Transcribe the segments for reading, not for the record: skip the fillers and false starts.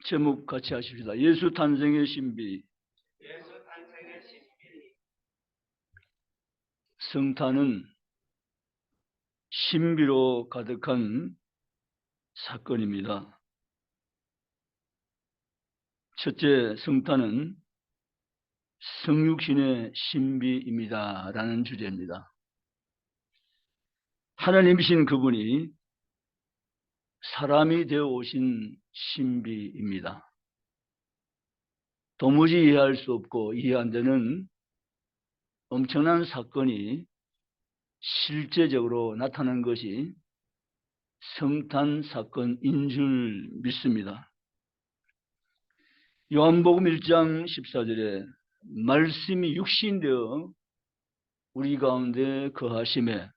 제목 같이 하십시다. 예수 탄생의 신비. 성탄은 신비로 가득한 사건입니다. 첫째, 성탄은 성육신의 신비입니다. 라는 주제입니다. 하나님이신 그분이 사람이 되어 오신 신비입니다. 도무지 이해할 수 없고 이해 안 되는 엄청난 사건이 실제적으로 나타난 것이 성탄 사건인 줄 믿습니다. 요한복음 1장 14절에 말씀이 육신되어 우리 가운데 거하심에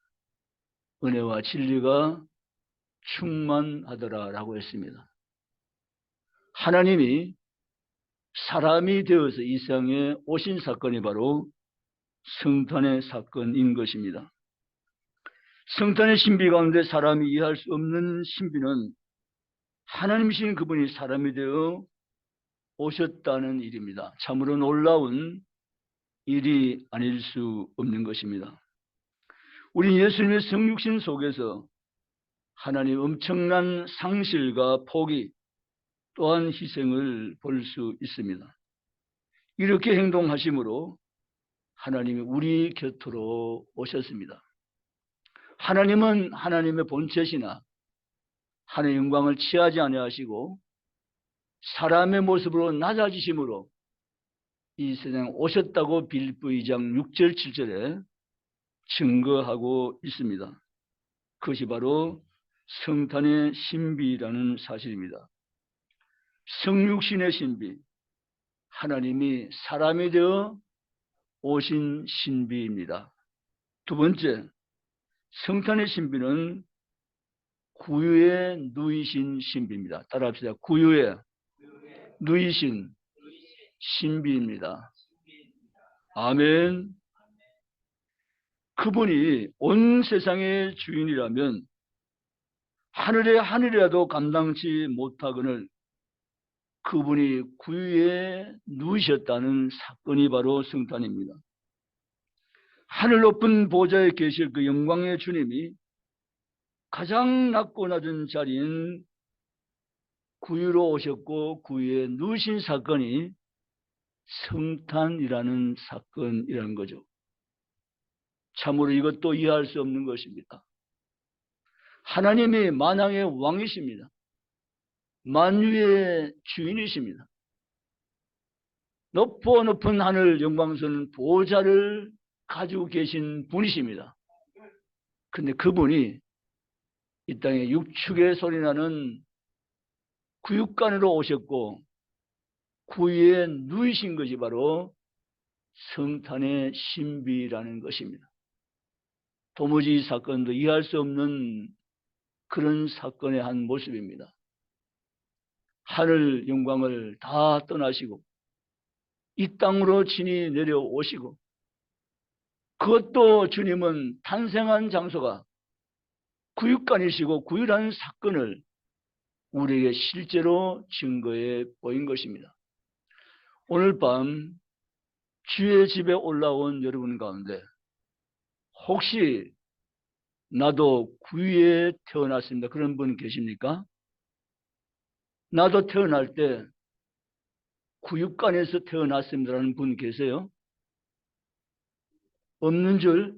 은혜와 진리가 충만하더라라고 했습니다. 하나님이 사람이 되어서 이 세상에 오신 사건이 바로 성탄의 사건인 것입니다. 성탄의 신비 가운데 사람이 이해할 수 없는 신비는 하나님이신 그분이 사람이 되어 오셨다는 일입니다. 참으로 놀라운 일이 아닐 수 없는 것입니다. 우리 예수님의 성육신 속에서 하나님 엄청난 상실과 포기 또한 희생을 볼 수 있습니다. 이렇게 행동하심으로 하나님이 우리 곁으로 오셨습니다. 하나님은 하나님의 본체시나 하나님의 영광을 취하지 아니하시고 사람의 모습으로 낮아지심으로 이 세상에 오셨다고 빌립보 2장 6절 7절에 증거하고 있습니다. 그것이 바로 성탄의 신비라는 사실입니다. 성육신의 신비, 하나님이 사람이 되어 오신 신비입니다. 두 번째, 성탄의 신비는 구유에 누이신 신비입니다. 따라합시다. 구유에 누이신 신비입니다. 아멘. 그분이 온 세상의 주인이라면 하늘의 하늘이라도 감당치 못하거늘 그분이 구유에 누이셨다는 사건이 바로 성탄입니다. 하늘 높은 보좌에 계실 그 영광의 주님이 가장 낮고 낮은 자리인 구유로 오셨고 구유에 누우신 사건이 성탄이라는 사건이라는 거죠. 참으로 이것도 이해할 수 없는 것입니다. 하나님이 만왕의 왕이십니다. 만유의 주인이십니다. 높고 높은 하늘 영광스러운 보좌를 가지고 계신 분이십니다. 근데 그분이 이 땅에 육축의 소리나는 구육간으로 오셨고 구유에 누이신 것이 바로 성탄의 신비라는 것입니다. 도무지 이 사건도 이해할 수 없는 그런 사건의 한 모습입니다. 하늘 영광을 다 떠나시고 이 땅으로 친히 내려오시고 그것도 주님은 탄생한 장소가 구육간이시고 구유라는 사건을 우리에게 실제로 증거해 보인 것입니다. 오늘 밤 주의 집에 올라온 여러분 가운데 혹시 나도 구유에 태어났습니다. 그런 분 계십니까? 나도 태어날 때 구육간에서 태어났습니다라는 분 계세요? 없는 줄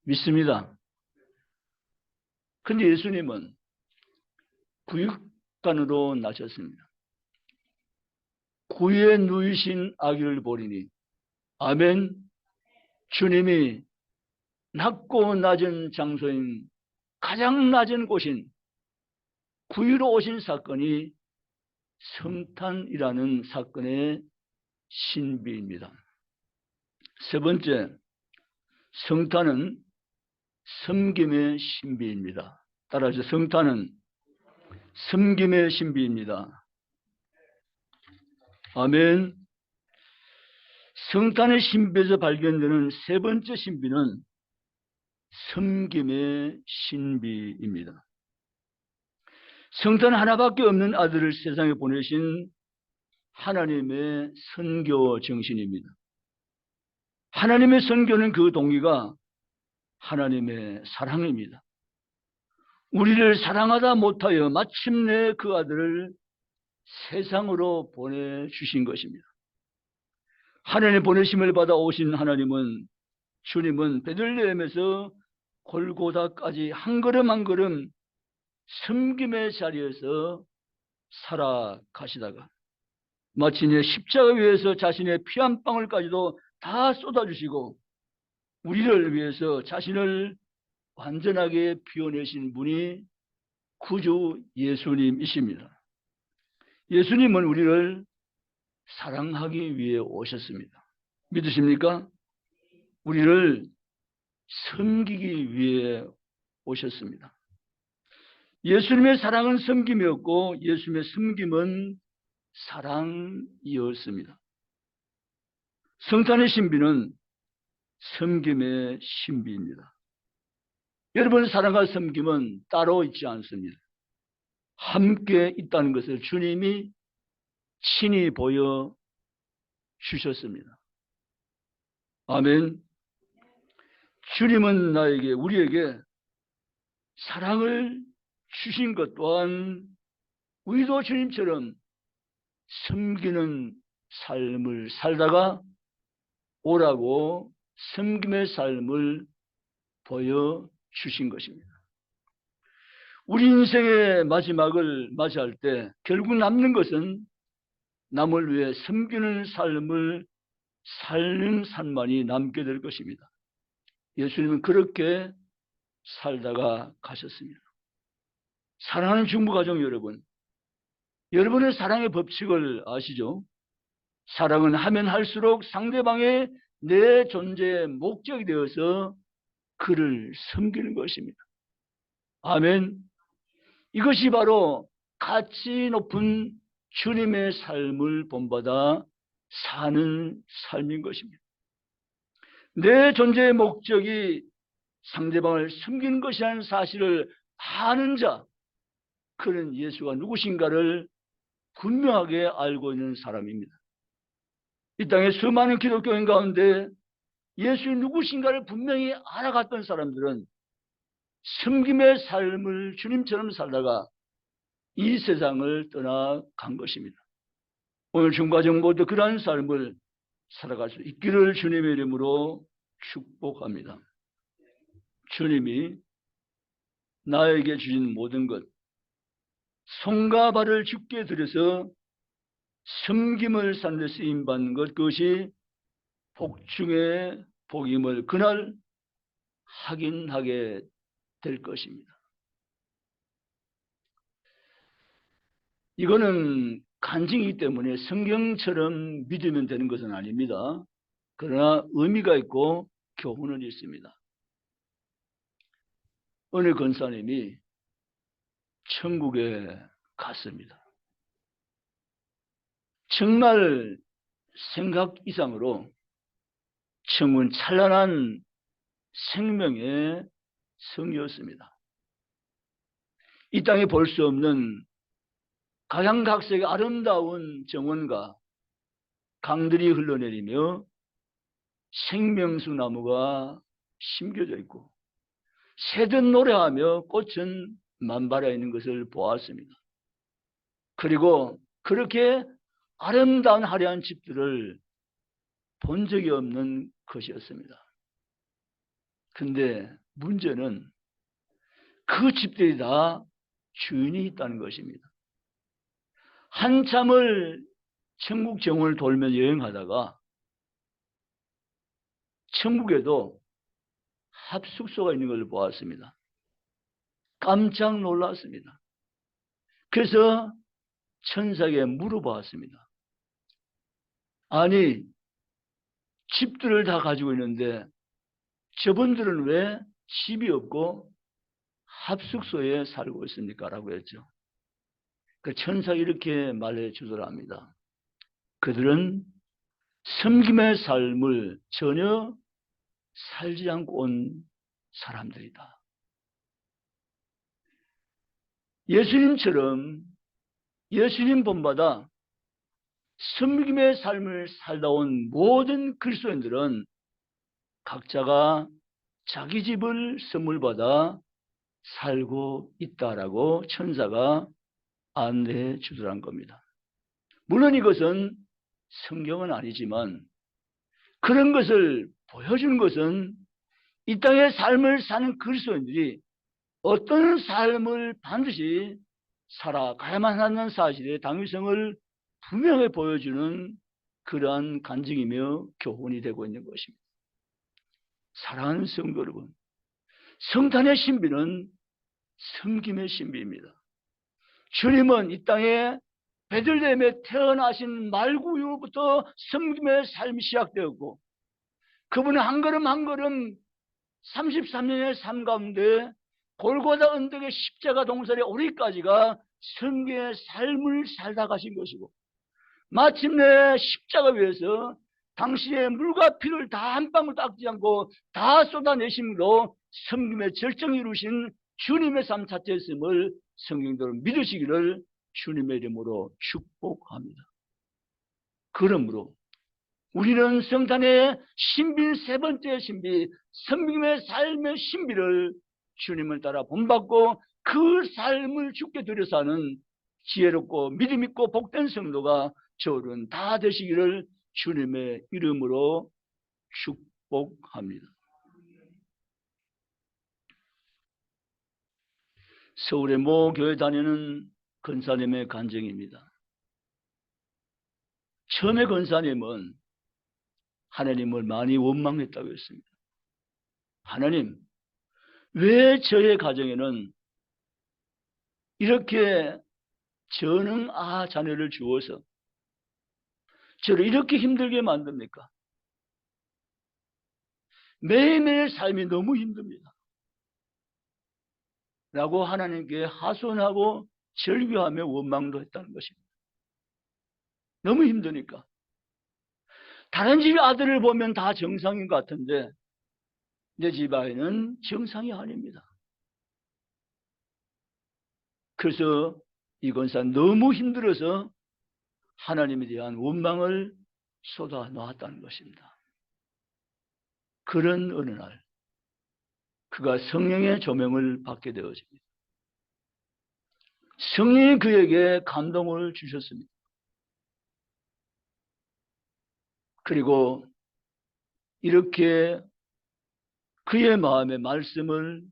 믿습니다. 근데 예수님은 구육간으로 나셨습니다. 구유에 누이신 아기를 보리니 아멘. 주님이 낮고 낮은 장소인 가장 낮은 곳인 구유로 오신 사건이 성탄이라는 사건의 신비입니다. 세 번째, 성탄은 섬김의 신비입니다. 따라하시죠. 성탄은 섬김의 신비입니다. 아멘. 성탄의 신비에서 발견되는 세 번째 신비는 섬김의 신비입니다. 성탄 하나밖에 없는 아들을 세상에 보내신 하나님의 선교 정신입니다. 하나님의 선교는 그 동기가 하나님의 사랑입니다. 우리를 사랑하다 못하여 마침내 그 아들을 세상으로 보내주신 것입니다. 하나님의 보내심을 받아 오신 주님은 베들레헴에서 골고다까지 한 걸음 한 걸음 섬김의 자리에서 살아가시다가 마침내 십자가 위에서 자신의 피 한 방울까지도 다 쏟아주시고 우리를 위해서 자신을 완전하게 비워내신 분이 구주 예수님이십니다. 예수님은 우리를 사랑하기 위해 오셨습니다. 믿으십니까? 우리를 섬기기 위해 오셨습니다. 예수님의 사랑은 섬김이었고 예수님의 섬김은 사랑이었습니다. 성탄의 신비는 섬김의 신비입니다. 여러분, 사랑과 섬김은 따로 있지 않습니다. 함께 있다는 것을 주님이 친히 보여주셨습니다. 아멘. 주님은 우리에게 사랑을 주신 것 또한 우리도 주님처럼 섬기는 삶을 살다가 오라고 섬김의 삶을 보여주신 것입니다. 우리 인생의 마지막을 맞이할 때 결국 남는 것은 남을 위해 섬기는 삶을 사는 삶만이 남게 될 것입니다. 예수님은 그렇게 살다가 가셨습니다. 사랑하는 중부가족 여러분, 여러분의 사랑의 법칙을 아시죠? 사랑은 하면 할수록 상대방의 내 존재의 목적이 되어서 그를 섬기는 것입니다. 아멘. 이것이 바로 가치 높은 주님의 삶을 본받아 사는 삶인 것입니다. 내 존재의 목적이 상대방을 섬기는 것이라는 사실을 아는 자, 그는 예수가 누구신가를 분명하게 알고 있는 사람입니다. 이 땅에 수많은 기독교인 가운데 예수의 누구신가를 분명히 알아갔던 사람들은 섬김의 삶을 주님처럼 살다가 이 세상을 떠나간 것입니다. 오늘 중과정 모두 그러한 삶을 살아갈 수 있기를 주님의 이름으로 축복합니다. 주님이 나에게 주신 모든 것, 손과 발을 주께 드려서 섬김을 사는 데 쓰임받는 것, 그것이 복 중에 복임을 그날 확인하게 될 것입니다. 이거는 간증이기 때문에 성경처럼 믿으면 되는 것은 아닙니다. 그러나 의미가 있고 교훈은 있습니다. 어느 권사님이 천국에 갔습니다. 정말 생각 이상으로 천국은 찬란한 생명의 성이었습니다. 이 땅에 볼 수 없는 각양각색의 아름다운 정원과 강들이 흘러내리며 생명수 나무가 심겨져 있고 새든 노래하며 꽃은 만발해 있는 것을 보았습니다. 그리고 그렇게 아름다운 화려한 집들을 본 적이 없는 것이었습니다. 근데 문제는 그 집들이 다 주인이 있다는 것입니다. 한참을 천국 정원을 돌며 여행하다가 천국에도 합숙소가 있는 것을 보았습니다. 깜짝 놀랐습니다. 그래서 천사에게 물어보았습니다. 아니, 집들을 다 가지고 있는데 저분들은 왜 집이 없고 합숙소에 살고 있습니까? 라고 했죠. 그 천사가 이렇게 말해 주더랍니다. 그들은 섬김의 삶을 전혀 살지 않고 온 사람들이다. 예수님처럼 예수님 본받아 섬김의 삶을 살다 온 모든 그리스도인들은 각자가 자기 집을 선물 받아 살고 있다라고 천사가 안내해 주더란 겁니다. 물론 이것은 성경은 아니지만 그런 것을 보여주는 것은 이 땅의 삶을 사는 그리스도인들이 어떤 삶을 반드시 살아가야만 하는 사실의 당위성을 분명히 보여주는 그러한 간증이며 교훈이 되고 있는 것입니다. 사랑하는 성도 여러분, 성탄의 신비는 섬김의 신비입니다. 주님은 이 땅에 베들레헴에 태어나신 말구 이후부터 섬김의 삶이 시작되었고, 그분은 한 걸음 한 걸음 33년의 삶 가운데 골고다 언덕의 십자가 동산에 오리까지가 섬김의 삶을 살다 가신 것이고, 마침내 십자가 위에서 당신의 물과 피를 다 한 방울도 아끼지 않고 다 쏟아내심으로 섬김의 절정을 이루신 주님의 삶 자체였음을 성경대로 믿으시기를 주님의 이름으로 축복합니다. 그러므로 우리는 성탄의 신비, 세 번째 신비, 섬김의 삶의 신비를 주님을 따라 본받고 그 삶을 주께 드려 사는 지혜롭고 믿음 있고 복된 성도가 저는 다 되시기를 주님의 이름으로 축복합니다. 서울의 모 교회 다니는 권사님의 간증입니다. 처음에 권사님은 하나님을 많이 원망했다고 했습니다. 하나님, 왜 저의 가정에는 이렇게 전능 자녀를 주어서 저를 이렇게 힘들게 만듭니까? 매일매일 삶이 너무 힘듭니다. 라고 하나님께 하소연하고 절규하며 원망도 했다는 것입니다. 너무 힘드니까. 다른 집 아들을 보면 다 정상인 것 같은데 내 집 아이는 정상이 아닙니다. 그래서 이 권사는 너무 힘들어서 하나님에 대한 원망을 쏟아 놓았다는 것입니다. 그런 어느 날 그가 성령의 조명을 받게 되어집니다. 성령이 그에게 감동을 주셨습니다. 그리고 이렇게 그의 마음에 말씀을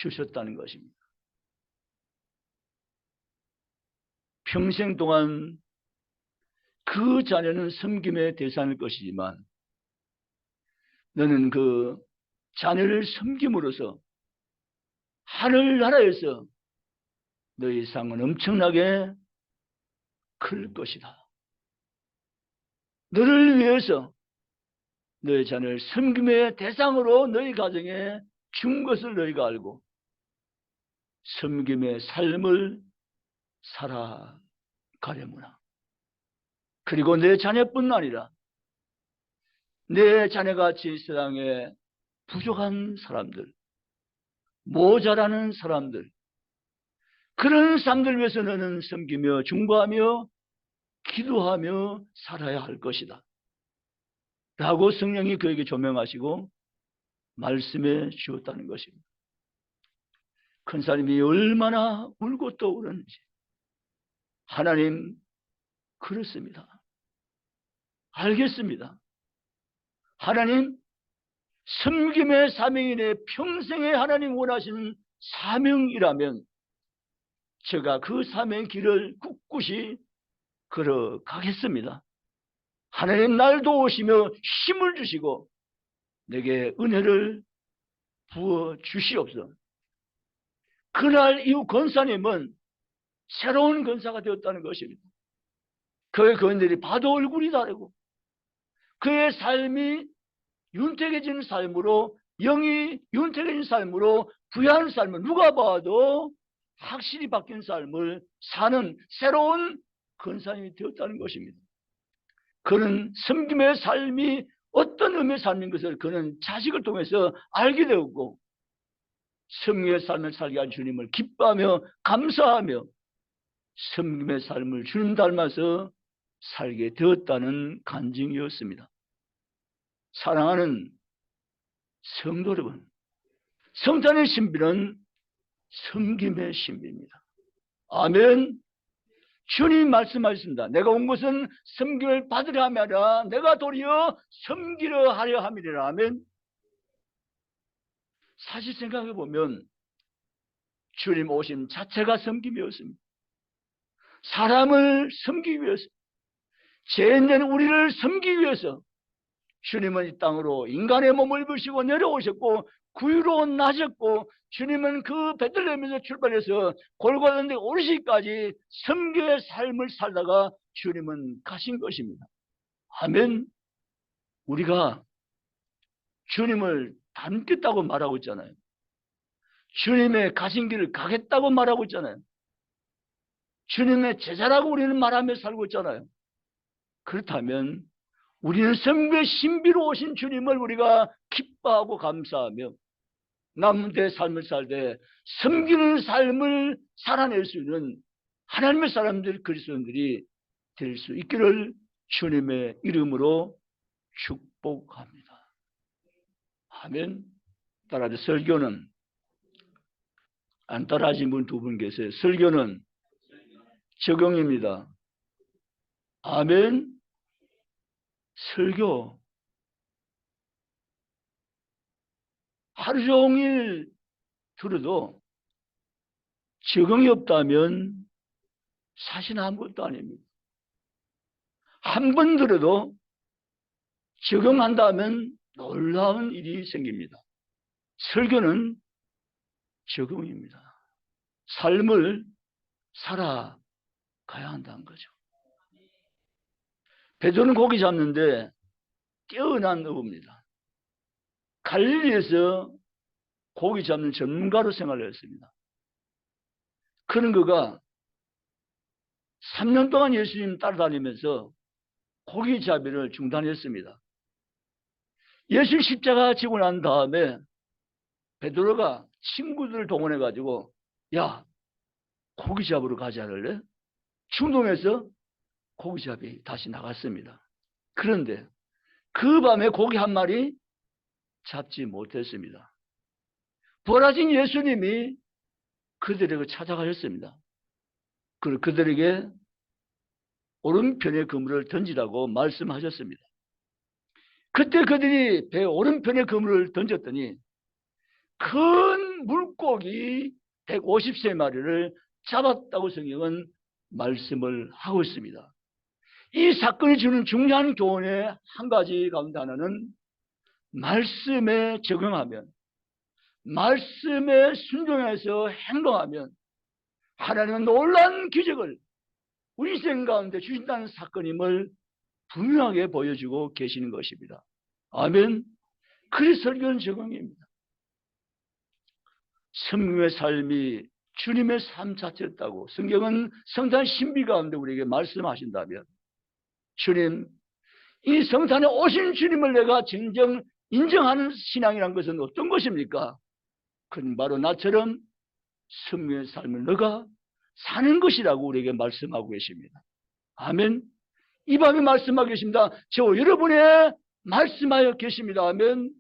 주셨다는 것입니다. 평생 동안 그 자녀는 섬김의 대상일 것이지만 너는 그 자녀를 섬김으로써 하늘나라에서 너의 상은 엄청나게 클 것이다. 너를 위해서 너의 자녀를 섬김의 대상으로 너희 가정에 준 것을 너희가 알고 섬김의 삶을 살아가려무나. 그리고 내 자녀뿐 아니라 내 자녀같이 세상에 부족한 사람들, 모자라는 사람들, 그런 사람들 위해서 너는 섬기며 중보하며 기도하며 살아야 할 것이다. 라고 성령이 그에게 조명하시고 말씀해 주었다는 것입니다. 큰사님이 얼마나 울고 또 울었는지. 하나님, 그렇습니다. 알겠습니다. 하나님, 섬김의 사명이내 평생에 하나님 원하시는 사명이라면 제가 그 사명의 길을 꿋꿋이 걸어가겠습니다. 하나님 날 도우시며 힘을 주시고 내게 은혜를 부어 주시옵소서. 그날 이후 권사님은 새로운 권사가 되었다는 것입니다. 그의 교인들이 봐도 얼굴이 다르고 그의 삶이 윤택해진 삶으로, 영이 윤택해진 삶으로, 부유한 삶을 누가 봐도 확실히 바뀐 삶을 사는 새로운 권사님이 되었다는 것입니다. 그는 섬김의 삶이 어떤 의미의 삶인 것을 그는 자식을 통해서 알게 되었고 섬김의 삶을 살게 한 주님을 기뻐하며 감사하며 섬김의 삶을 주님 닮아서 살게 되었다는 간증이었습니다. 사랑하는 성도 여러분, 성탄의 신비는 섬김의 신비입니다. 아멘. 주님 말씀하셨습니다. 내가 온 것은 섬김을 받으려 함이 아니라 내가 도리어 섬기려 하려 함이라. 아멘. 사실 생각해 보면 주님 오심 자체가 섬김이었습니다. 사람을 섬기기 위해서, 죄인된 우리를 섬기기 위해서 주님은 이 땅으로 인간의 몸을 입으시고 내려오셨고 구유로 나셨고, 주님은 그 베들레헴에서 출발해서 골고다에 오르시기까지 섬김의 삶을 살다가 주님은 가신 것입니다. 아멘. 우리가 주님을 닮겠다고 말하고 있잖아요. 주님의 가신 길을 가겠다고 말하고 있잖아요. 주님의 제자라고 우리는 말하며 살고 있잖아요. 그렇다면 우리는 섬김의 신비로 오신 주님을 우리가 기뻐하고 감사하며 남의 삶을 살되 섬기는 삶을 살아낼 수 있는 하나님의 사람들, 그리스도인들이 될 수 있기를 주님의 이름으로 축복합니다. 아멘. 따라서 설교는, 안 따라하신 분 두 분 계세요. 설교는 적용입니다. 아멘. 설교 하루 종일 들어도 적응이 없다면 사실 아무것도 아닙니다. 한 번 들어도 적응한다면 놀라운 일이 생깁니다. 설교는 적응입니다. 삶을 살아가야 한다는 거죠. 베드로는 고기 잡는데 뛰어난 어부입니다. 갈릴리에서 고기 잡는 전문가로 생활을 했습니다. 그런 그가 3년 동안 예수님 따라다니면서 고기 잡이를 중단했습니다. 예수 십자가 지고 난 다음에 베드로가 친구들을 동원해 가지고, 야, 고기 잡으러 가지 않을래? 충동해서 고기 잡이 다시 나갔습니다. 그런데 그 밤에 고기 한 마리 잡지 못했습니다. 부활하신 예수님이 그들에게 찾아가셨습니다. 그리고 그들에게 오른편의 그물을 던지라고 말씀하셨습니다. 그때 그들이 배 오른편의 그물을 던졌더니 큰 물고기 150마리를 잡았다고 성경은 말씀을 하고 있습니다. 이 사건이 주는 중요한 교훈의 한 가지 가운데 하나는 말씀에 적용하면, 말씀에 순종해서 행동하면 하나님은 놀라운 기적을 우리 인생 가운데 주신다는 사건임을 분명하게 보여주고 계시는 것입니다. 아멘. 그래서 설교는 적용입니다. 섬김의 삶이 주님의 삶 자체였다고 성경은 성탄 신비 가운데 우리에게 말씀하신다면, 주님, 이 성탄에 오신 주님을 내가 진정 인정하는 신앙이란 것은 어떤 것입니까? 그건 바로 나처럼 섬김의 삶을 너가 사는 것이라고 우리에게 말씀하고 계십니다. 아멘. 이 밤에 말씀하고 계십니다. 저 여러분의 말씀하여 계십니다. 아멘.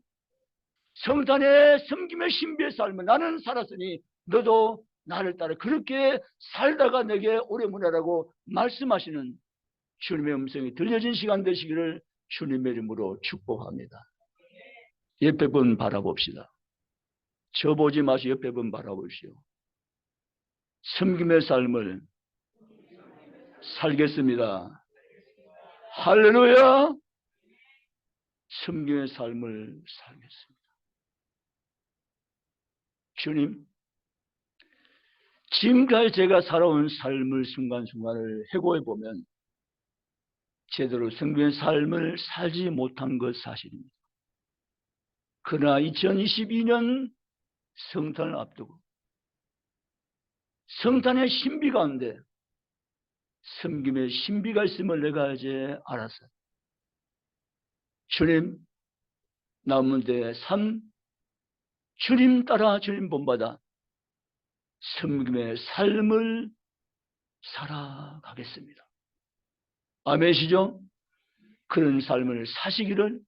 성탄의 섬김의 신비의 삶을 나는 살았으니 너도 나를 따라 그렇게 살다가 내게 오래 문하라고 말씀하시는 주님의 음성이 들려진 시간 되시기를 주님의 이름으로 축복합니다. 옆에 분 바라봅시다. 저 보지 마시고 옆에 분 바라보시오. 섬김의 삶을 살겠습니다. 할렐루야. 섬김의 삶을 살겠습니다. 주님, 지금까지 제가 살아온 삶을 순간순간을 해고해 보면 제대로 섬김의 삶을 살지 못한 것 사실입니다. 그러나 2022년 성탄을 앞두고 성탄의 신비 가운데 섬김의 신비가 있음을 내가 이제 알았어요. 주님, 남은 데 삶 주님 따라 주님 본받아 섬김의 삶을 살아가겠습니다. 아멘이시죠? 그런 삶을 사시기를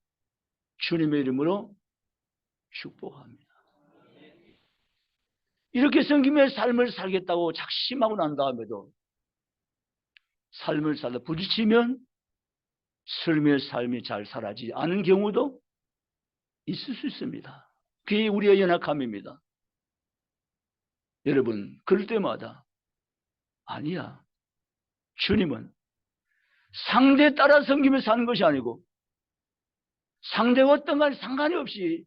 주님의 이름으로 축복합니다. 이렇게 섬김의 삶을 살겠다고 작심하고 난 다음에도 삶을 살다 부딪히면 섬김의 삶이 잘 살아지지 않은 경우도 있을 수 있습니다. 그게 우리의 연약함입니다. 여러분, 그럴 때마다 아니야. 주님은 상대에 따라 섬기며 사는 것이 아니고 상대가 어떤 간 상관이 없이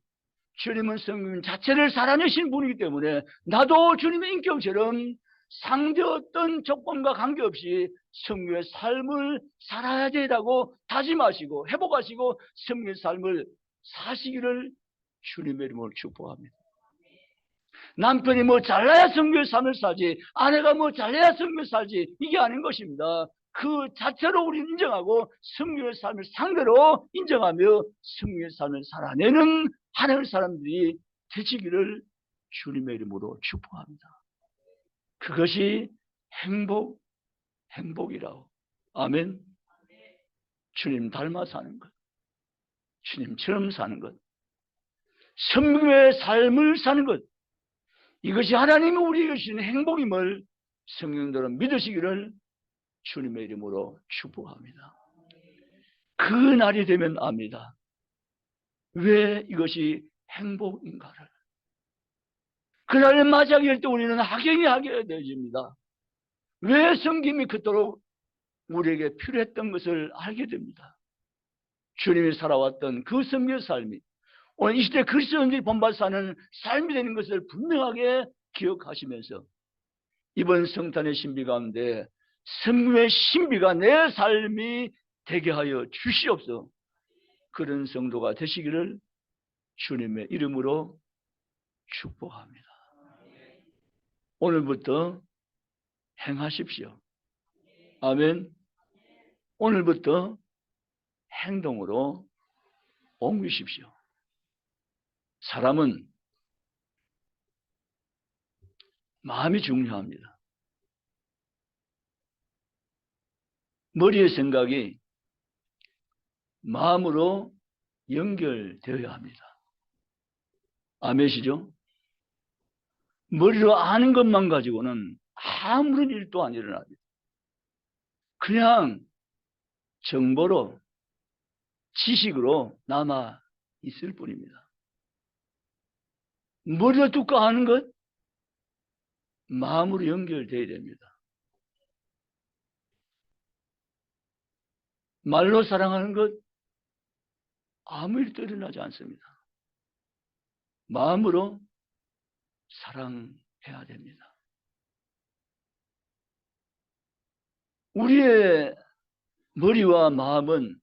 주님은 성령 자체를 살아내신 분이기 때문에 나도 주님의 인격처럼 상대 어떤 조건과 관계없이 성령의 삶을 살아야 되라고 다짐하시고 회복하시고 성령의 삶을 사시기를 주님의 이름으로 축복합니다. 남편이 뭐 잘나야 성령의 삶을 살지 아내가 뭐 잘나야 성령의 살지 이게 아닌 것입니다. 그 자체로 우리는 인정하고 성령의 삶을 상대로 인정하며 성령의 삶을 살아내는 하나님의 사람들이 되시기를 주님의 이름으로 축복합니다. 그것이 행복이라고. 아멘. 주님 닮아 사는 것, 주님처럼 사는 것, 성령의 삶을 사는 것, 이것이 하나님이 우리에게 주시는 행복임을 성령들은 믿으시기를 주님의 이름으로 축복합니다. 그 날이 되면 압니다. 왜 이것이 행복인가를. 그날을 맞이하게 될 때 우리는 확연히 하게 되어집니다. 왜 섬김이 그토록 우리에게 필요했던 것을 알게 됩니다. 주님이 살아왔던 그 섬김의 삶이 오늘 이 시대 그리스도인들이 본받아 사는 삶이 되는 것을 분명하게 기억하시면서 이번 성탄의 신비 가운데 섬김의 신비가 내 삶이 되게 하여 주시옵소서. 그런 성도가 되시기를 주님의 이름으로 축복합니다. 오늘부터 행하십시오. 아멘. 오늘부터 행동으로 옮기십시오. 사람은 마음이 중요합니다. 머리의 생각이 마음으로 연결되어야 합니다. 아멘이시죠? 머리로 아는 것만 가지고는 아무런 일도 안 일어납니다. 그냥 정보로 지식으로 남아 있을 뿐입니다. 머리로 듣고 아는 것 마음으로 연결되어야 됩니다. 말로 사랑하는 것 아무 일도 일어나지 않습니다. 마음으로 사랑해야 됩니다. 우리의 머리와 마음은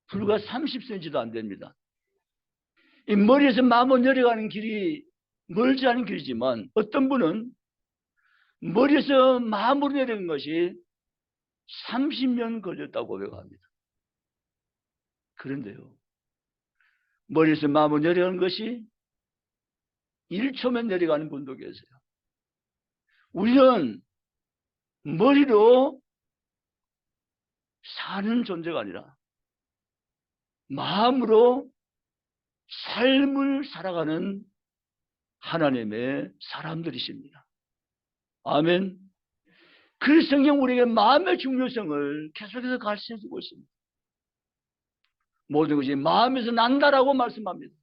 불과 30cm도 안 됩니다. 이 머리에서 마음으로 내려가는 길이 멀지 않은 길이지만 어떤 분은 머리에서 마음으로 내려간 것이 30년 걸렸다고 고백합니다. 그런데요, 머리에서 마음으로 내려가는 것이 1초면 내려가는 분도 계세요. 우리는 머리로 사는 존재가 아니라 마음으로 삶을 살아가는 하나님의 사람들이십니다. 아멘. 그 성경 우리에게 마음의 중요성을 계속해서 가르쳐주고 있습니다. 모든 것이 마음에서 난다라고 말씀합니다.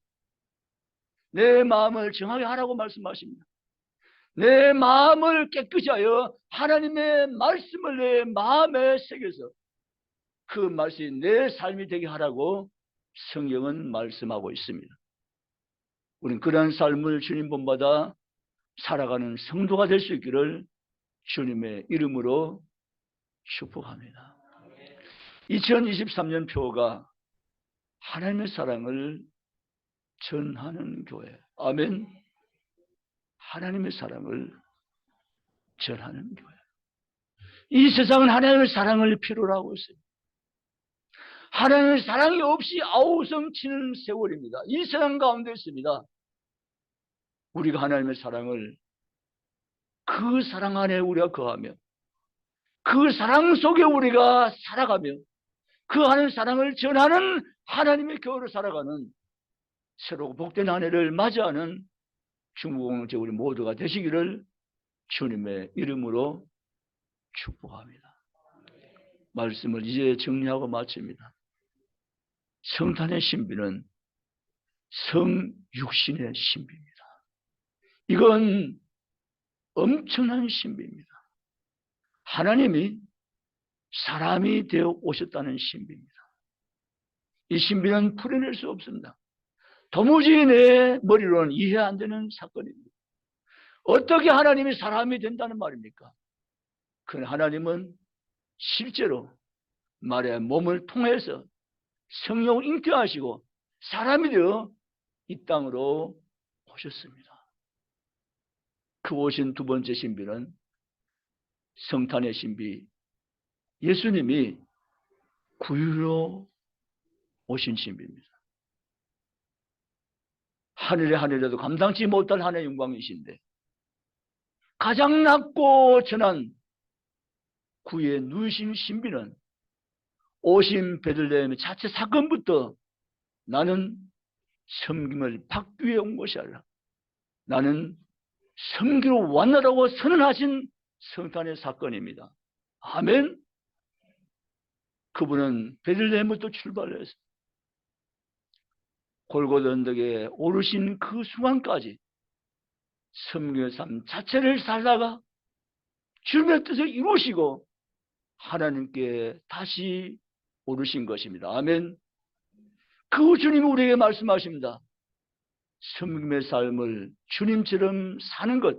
내 마음을 정하게 하라고 말씀하십니다. 내 마음을 깨끗이 하여 하나님의 말씀을 내 마음에 새겨서 그 말씀이 내 삶이 되게 하라고 성경은 말씀하고 있습니다. 우리는 그러한 삶을 주님 본받아 살아가는 성도가 될 수 있기를 주님의 이름으로 축복합니다. 2023년 표가 하나님의 사랑을 전하는 교회. 아멘. 하나님의 사랑을 전하는 교회. 이 세상은 하나님의 사랑을 필요로 하고 있습니다. 하나님의 사랑이 없이 아우성치는 세월입니다. 이 세상 가운데 있습니다. 우리가 하나님의 사랑을, 그 사랑 안에 우리가 거하며 그 사랑 속에 우리가 살아가며 그 하는 사랑을 전하는 하나님의 교회로 살아가는 새롭고 복된 한 해를 맞이하는 중국공동체 우리 모두가 되시기를 주님의 이름으로 축복합니다. 말씀을 이제 정리하고 마칩니다. 성탄의 신비는 성육신의 신비입니다. 이건 엄청난 신비입니다. 하나님이 사람이 되어 오셨다는 신비입니다. 이 신비는 풀어낼 수 없습니다. 도무지 내 머리로는 이해 안 되는 사건입니다. 어떻게 하나님이 사람이 된다는 말입니까? 그 하나님은 실제로 마리아의 몸을 통해서 성령을 잉태하시고 사람이 되어 이 땅으로 오셨습니다. 그 오신 두 번째 신비는 성탄의 신비, 예수님이 구유로 오신 신비입니다. 하늘에 하늘에도 감당치 못할 하나님의 영광이신데 가장 낮고 전한 구유에 누이신 신비는 오신 베들레헴의 자체 사건부터 나는 섬김을 받기 위해 온 것이 아니라 나는 섬기러 왔나라고 선언하신 성탄의 사건입니다. 아멘. 그분은 베들레헴부터 출발해서 골고다 언덕에 오르신 그 순간까지 섬김의 삶 자체를 살다가 주님의 뜻을 이루시고 하나님께 다시 오르신 것입니다. 아멘. 그 주님이 우리에게 말씀하십니다. 섬김의 삶을 주님처럼 사는 것,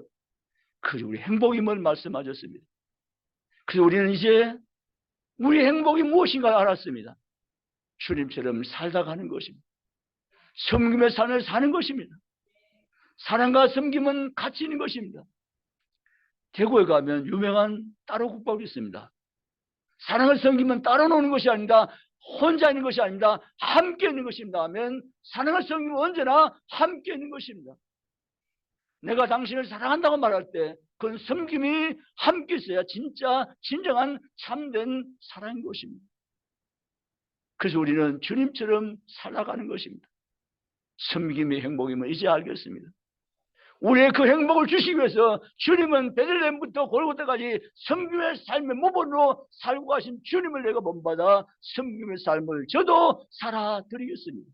그것이 우리 행복임을 말씀하셨습니다. 그래서 우리는 이제 우리 행복이 무엇인가 알았습니다. 주님처럼 살다 가는 것입니다. 섬김의 삶을 사는 것입니다. 사랑과 섬김은 같이 있는 것입니다. 대구에 가면 유명한 따로 국밥이 있습니다. 사랑을 섬기면 따로 노는 것이 아닙니다. 혼자 있는 것이 아닙니다. 함께 있는 것입니다. 아멘. 사랑을 섬기면 언제나 함께 있는 것입니다. 내가 당신을 사랑한다고 말할 때 그건 섬김이 함께 있어야 진짜 진정한 참된 사랑인 것입니다. 그래서 우리는 주님처럼 살아가는 것입니다. 섬김이 행복임을 이제 알겠습니다. 우리의 그 행복을 주시기 위해서 주님은 베들레헴부터 골고다까지 섬김의 삶의 모범으로 살고 가신 주님을 내가 본받아 섬김의 삶을 저도 살아드리겠습니다.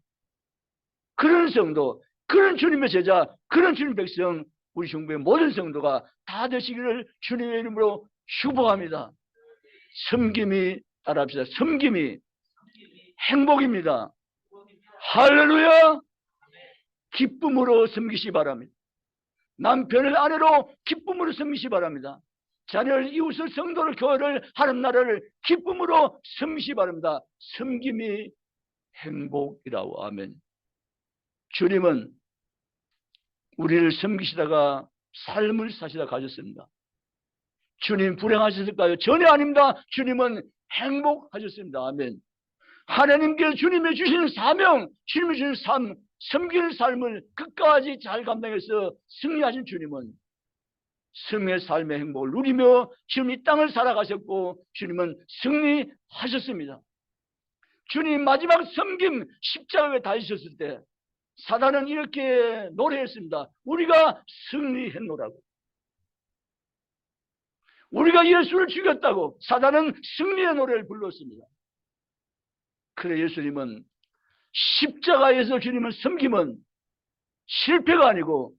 그런 성도, 그런 주님의 제자, 그런 주님 백성, 우리 중부의 모든 성도가 다 되시기를 주님의 이름으로 축복합니다. 섬김이, 따라합시다. 섬김이 행복입니다. 할렐루야. 기쁨으로 섬기시 바랍니다. 남편을 아내로 기쁨으로 섬기시 바랍니다. 자녀를, 이웃을, 성도를, 교회를, 하는 나라를 기쁨으로 섬기시 바랍니다. 섬김이 행복이라고. 아멘. 주님은 우리를 섬기시다가 삶을 사시다 가셨습니다. 주님 불행하셨을까요? 전혀 아닙니다. 주님은 행복하셨습니다. 아멘. 하나님께 주님이 주시는 사명, 주님이 주시는 삶, 섬기는 삶을 끝까지 잘 감당해서 승리하신 주님은 승리의 삶의 행복을 누리며 지금 이 땅을 살아가셨고 주님은 승리하셨습니다. 주님 마지막 섬김 십자가에 달리셨을 때 사단은 이렇게 노래했습니다. 우리가 승리했노라고. 우리가 예수를 죽였다고 사단은 승리의 노래를 불렀습니다. 그래 예수님은 십자가에서 주님은 섬김은 실패가 아니고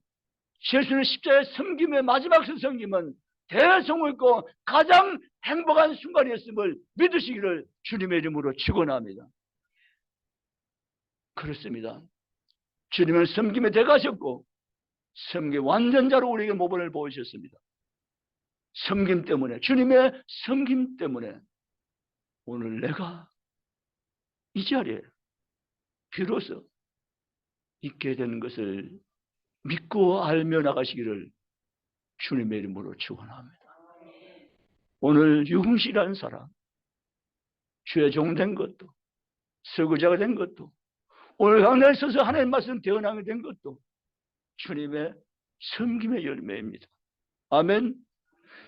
예수님은 십자가의 섬김의 마지막 섬김은 대성을 있고 가장 행복한 순간이었음을 믿으시기를 주님의 이름으로 축원합니다. 그렇습니다. 주님은 섬김에 대가셨고 섬김 완전자로 우리에게 모범을 보이셨습니다. 섬김 때문에, 주님의 섬김 때문에 오늘 내가 이 자리에 비로소 있게 되는 것을 믿고 알며 나가시기를 주님의 이름으로 축원합니다. 오늘 유흥시라는 사람, 주의 종 된 것도, 설교자가 된 것도, 오늘 강단에 서서 하나님 말씀 대언하게 된 것도 주님의 섬김의 열매입니다. 아멘.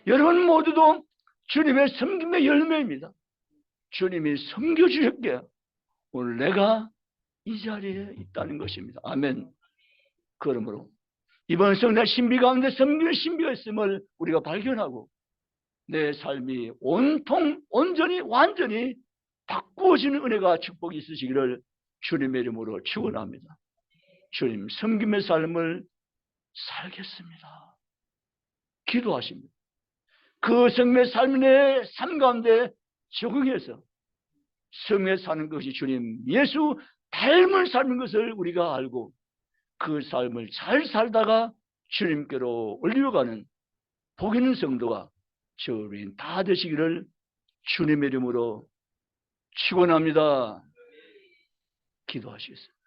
여러분 모두도 주님의 섬김의 열매입니다. 주님이 섬겨주셨기에 오늘 내가 이 자리에 있다는 것입니다. 아멘. 그러므로 이번 성날 신비 가운데 섬김의 신비가 있음을 우리가 발견하고 내 삶이 온통 온전히 완전히 바꾸어지는 은혜가 축복이 있으시기를 주님의 이름으로 축원합니다. 주님 섬김의 삶을 살겠습니다. 기도하십니다. 그 섬김의 삶의 삶 가운데 적응해서 섬에 사는 것이 주님 예수 닮은 삶인 것을 우리가 알고 그 삶을 잘 살다가 주님께로 올려가는 복 있는 성도가 저희 다 되시기를 주님의 이름으로 축원합니다. 기도하시겠습니다.